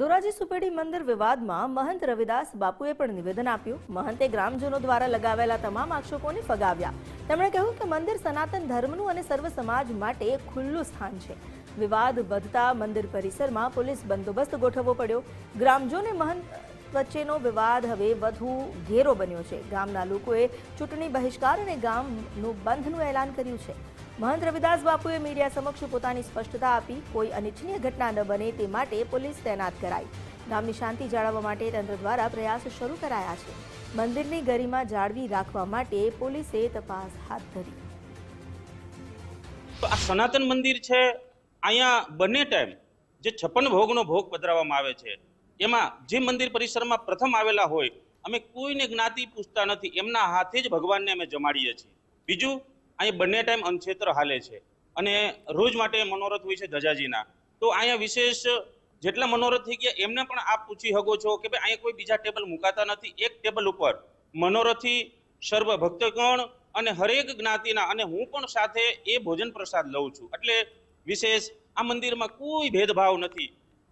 ધોરાજી સુપેડી મંદિર વિવાદમાં મહંત રવિદાસ બાપુએ પણ નિવેદન આપ્યું। મહંતે ગ્રામજનો દ્વારા લગાવેલા તમામ આક્ષેપોને ફગાવ્યા। તેમણે કહ્યું કે મંદિર સનાતન ધર્મનું અને સર્વ સમાજ માટે ખુલ્લું સ્થાન છે। વિવાદ વધતા મંદિર પરિસરમાં પોલીસ બંદોબસ્ત ગોઠવવો પડ્યો। ગ્રામજોને મહંત વચ્ચેનો વિવાદ હવે વધુ ઘેરો બન્યો છે। ગામના લોકોએ ચૂંટણી બહિષ્કાર અને ગામનું બંધનું એલાન કર્યું છે। મહંત રવિદાસ બાપુએ મીડિયા સમક્ષ પોતાની સ્પષ્ટતા આપી। કોઈ અનિચ્છનીય ઘટના ન બને તે માટે પોલીસ તૈનાત કરાઈ। ગામની શાંતિ જાળવવા માટે તંત્ર દ્વારા પ્રયાસ શરૂ કરાયા છે। મંદિરની ગરિમા જાળવી રાખવા માટે પોલીસે તપાસ હાથ ધરી। તો આ સનાતન મંદિર છે, અહીંયા બંને ટાઈમ જે 56 ભોગનો ભોગ પધરાવવામાં આવે છે, એમાં જે મંદિર પરિસરમાં પ્રથમ આવેલા હોય, અમે કોઈને જ્ઞાતિ પૂછતા નથી, એમના હાથે જ ભગવાનને અમે જમાડીએ છીએ। બીજું, અહીંયા બંને ટાઈમ અનક્ષેત્ર હાલે છે અને રોજ માટે મનોરથ હોય છે ધજાજીના। તો અહીંયા વિશેષ જેટલા મનોરથ થઈ ગયા એમને પણ આપ પૂછી શકો છો કે ભાઈ અહીંયા કોઈ બીજા ટેબલ મુકાતા નથી। એક ટેબલ ઉપર મનોરથી સર્વ ભક્તગણ અને હરેક જ્ઞાતિના, અને હું પણ સાથે એ ભોજન પ્રસાદ લઉં છું। એટલે વિશેષ આ મંદિરમાં કોઈ ભેદભાવ નથી।